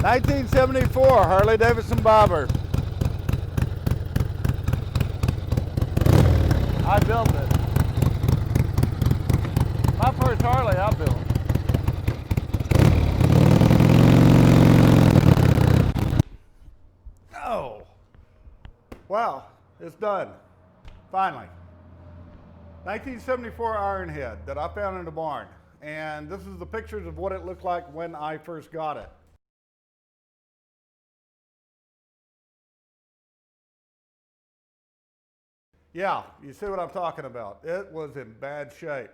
1974 Harley Davidson Bobber. I built it. My first Harley I built. Oh, wow, it's done, finally. 1974 Ironhead that I found in the barn. And this is the pictures of what it looked like when I first got it. Yeah, you see what I'm talking about. It was in bad shape.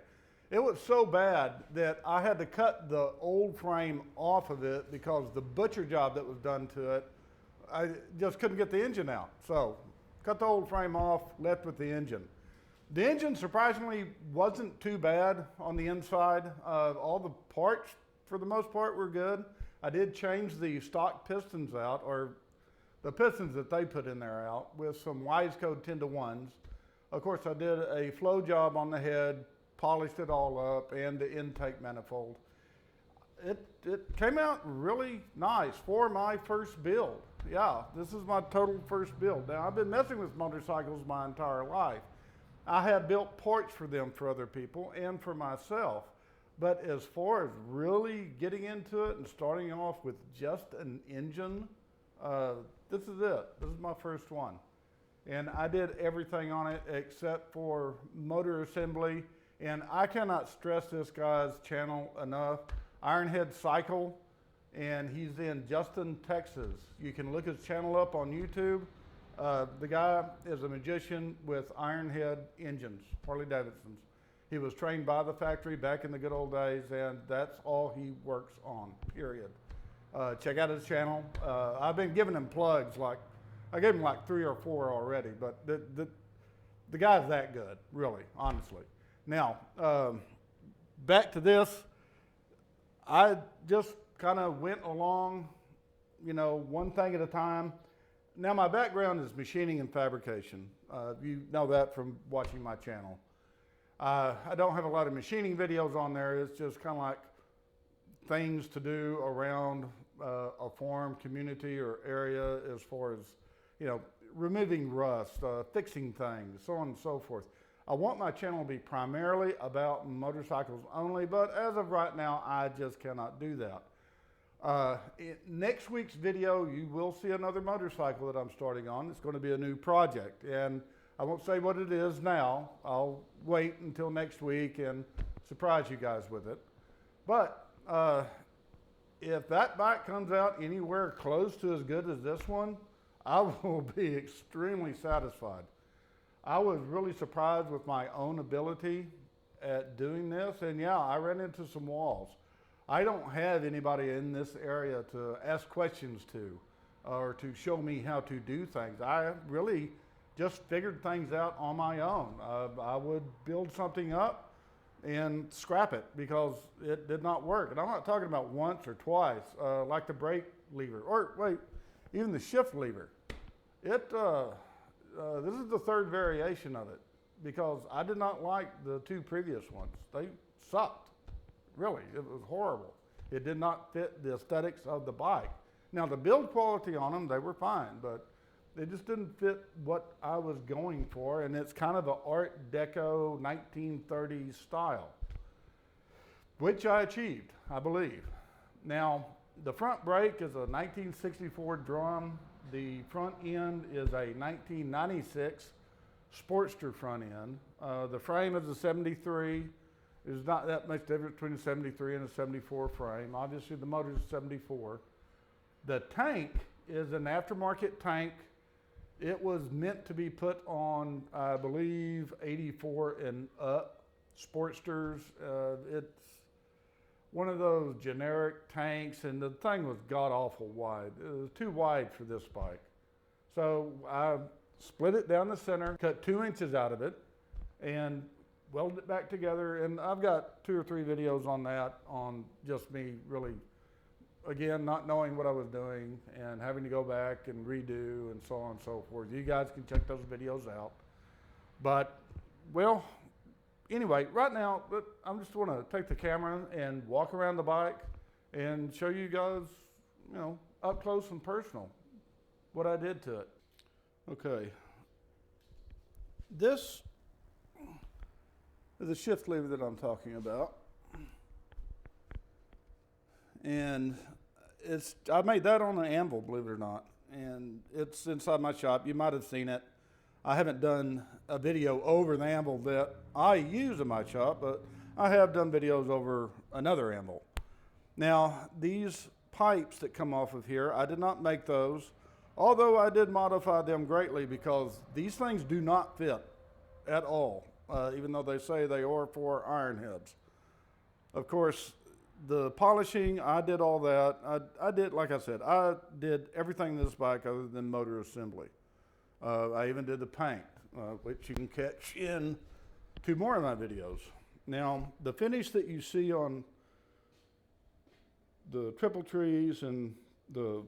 It was so bad that I had to cut the old frame off of it because the butcher job that was done to it, I just couldn't get the engine out. So cut the old frame off, left with the engine. The engine surprisingly wasn't too bad on the inside. All the parts, for the most part, were good. I did change the stock pistons out, or the pistons that they put in there out, with some Wiseco 10-to-1s. Of course, I did a flow job on the head, polished it all up, and the intake manifold. It came out really nice for my first build. Yeah, this is my total first build. Now, I've been messing with motorcycles my entire life. I have built parts for them for other people and for myself. But as far as really getting into it and starting off with just an engine, this is it. This is my first one. And I did everything on it except for motor assembly. And I cannot stress this guy's channel enough. Ironhead Cycle, and he's in Justin, Texas. You can look his channel up on YouTube. The guy is a magician with Ironhead engines, Harley Davidsons. He was trained by the factory back in the good old days, and that's all he works on, period. Check out his channel. I've been giving him plugs, I gave him like 3 or 4 already, but the guy's that good, really, honestly. Now, back to this. I just kind of went along, one thing at a time. Now, my background is machining and fabrication. You know that from watching my channel. I don't have a lot of machining videos on there. It's just kind of like things to do around a farm community or area, as far as, removing rust, fixing things, so on and so forth. I want my channel to be primarily about motorcycles only, but as of right now, I just cannot do that. In next week's video, you will see another motorcycle that I'm starting on. It's going to be a new project, and I won't say what it is now. I'll wait until next week and surprise you guys with it. But if that bike comes out anywhere close to as good as this one, I will be extremely satisfied. I was really surprised with my own ability at doing this, and yeah, I ran into some walls. I don't have anybody in this area to ask questions to, or to show me how to do things. I really just figured things out on my own. I would build something up and scrap it because it did not work. And I'm not talking about once or twice, like the brake lever, or wait, even the shift lever. This is the 3rd variation of it because I did not like the 2 previous ones. They sucked, really. It was horrible. It did not fit the aesthetics of the bike. Now, the build quality on them, they were fine, but they just didn't fit what I was going for, and it's kind of an Art Deco 1930s style, which I achieved, I believe. Now, the front brake is a 1964 drum. The front end is a 1996 Sportster front end. The frame is a 73. There's not that much difference between a 73 and a 74 frame. Obviously, the motor is 74. The tank is an aftermarket tank. It was meant to be put on, I believe, 84 and up Sportsters. It's one of those generic tanks, and the thing was god-awful wide. It was too wide for this bike. So I split it down the center, cut 2 inches out of it, and welded it back together. And I've got 2 or 3 videos on that, on just me really, again, not knowing what I was doing and having to go back and redo and so on and so forth. You guys can check those videos out. But, well, anyway, right now, I'm just want to take the camera and walk around the bike and show you guys, up close and personal what I did to it. Okay. This is a shift lever that I'm talking about. And I made that on an anvil, believe it or not. And it's inside my shop. You might have seen it. I haven't done a video over the anvil that I use in my shop, but I have done videos over another anvil. Now, these pipes that come off of here, I did not make those, although I did modify them greatly because these things do not fit at all, even though they say they are for iron heads. Of course, the polishing, I did all that. I did, like I said, I did everything in this bike other than motor assembly. I even did the paint, which you can catch in 2 more of my videos. Now, the finish that you see on the triple trees and the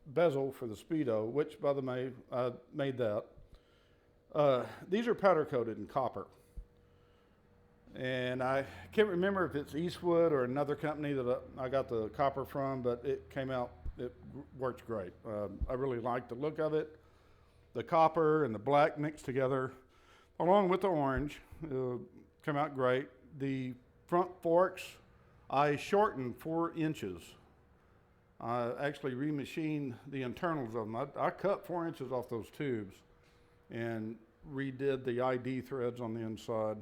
bezel for the Speedo, which, by the way, I made that. These are powder coated in copper. And I can't remember if it's Eastwood or another company that I got the copper from, but it came out, it works great. I really like the look of it. The copper and the black mixed together, along with the orange, came out great. The front forks, I shortened 4 inches. I actually remachined the internals of them. I cut 4 inches off those tubes and redid the ID threads on the inside,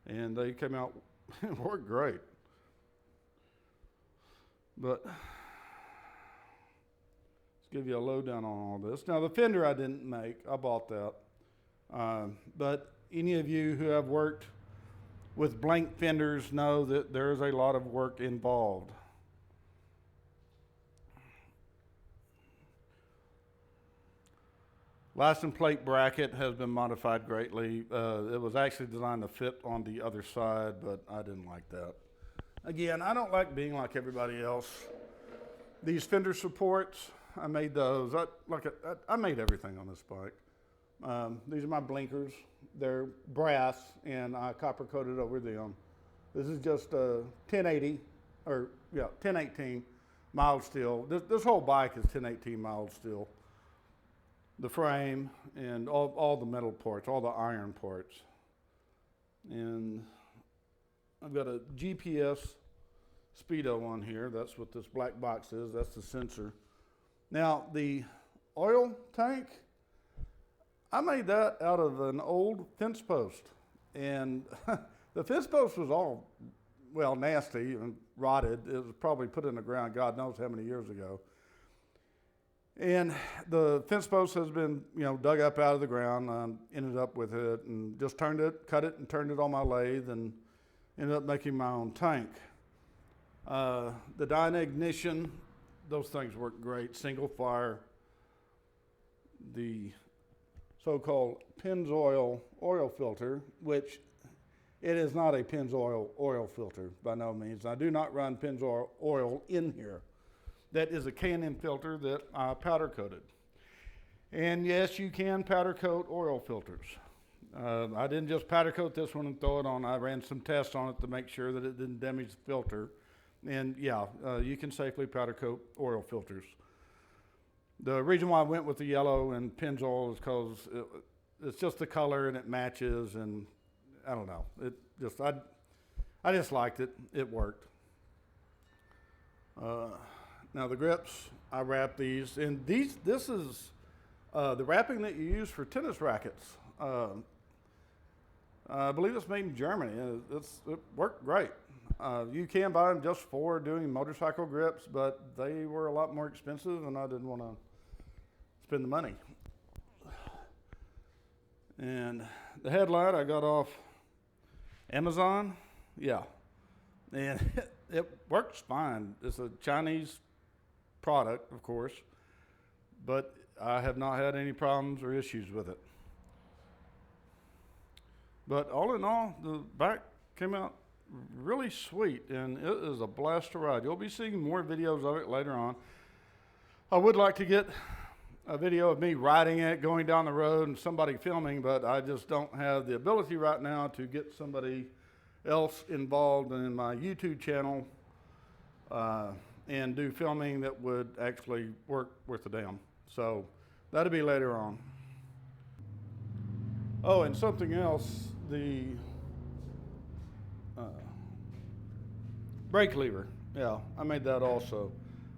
and they came out, worked great. But let's give you a lowdown on all this. Now, the fender I didn't make, I bought that. But any of you who have worked with blank fenders know that there is a lot of work involved. License plate bracket has been modified greatly. It was actually designed to fit on the other side, but I didn't like that. Again, I don't like being like everybody else. These fender supports, I made those. I made everything on this bike. These are my blinkers. They're brass, and I copper coated over them. This is just a 1018 mild steel. This whole bike is 1018 mild steel. The frame and all the metal parts, all the iron parts. And I've got a GPS Speedo on here. That's what this black box is. That's the sensor. Now, the oil tank, I made that out of an old fence post. And the fence post was all, well, nasty and rotted. It was probably put in the ground God knows how many years ago. And the fence post has been, dug up out of the ground. Ended up with it and just cut it and turned it on my lathe and ended up making my own tank. The dyna ignition, those things work great. Single fire. The so-called Pennzoil oil filter, which it is not a Pennzoil oil filter by no means. I do not run Pennzoil oil in here. That is a K&N filter that I powder coated. And yes, you can powder coat oil filters. I didn't just powder coat this one and throw it on. I ran some tests on it to make sure that it didn't damage the filter. And yeah, you can safely powder coat oil filters. The reason why I went with the yellow and Pennzoil is because it's just the color and it matches, and I don't know. I just liked it. It worked. Now the grips, I wrap these, and this is the wrapping that you use for tennis rackets. I believe it's made in Germany. It worked great. You can buy them just for doing motorcycle grips, but they were a lot more expensive, and I didn't want to spend the money. And the headlight I got off Amazon. Yeah. And it works fine. It's a Chinese product, of course, but I have not had any problems or issues with it. But all in all, the bike came out really sweet, and it is a blast to ride. You'll be seeing more videos of it later on. I would like to get a video of me riding it, going down the road, and somebody filming, but I just don't have the ability right now to get somebody else involved in my YouTube channel. and do filming that would actually work worth a damn. So that'll be later on. Oh, and something else, the brake lever. Yeah, I made that also.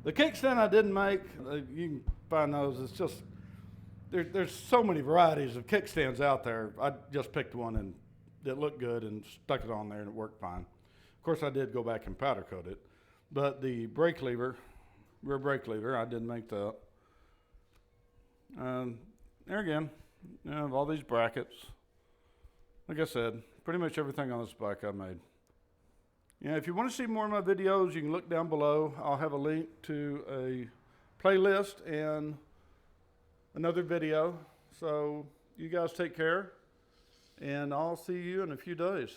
The kickstand I didn't make. You can find those. It's just, there's so many varieties of kickstands out there. I just picked one and that looked good and stuck it on there and it worked fine. Of course, I did go back and powder coat it. But the brake lever, rear brake lever, I didn't make that. There again, you know, all these brackets. Like I said, pretty much everything on this bike I made. Yeah, if you want to see more of my videos, you can look down below. I'll have a link to a playlist and another video. So you guys take care, and I'll see you in a few days.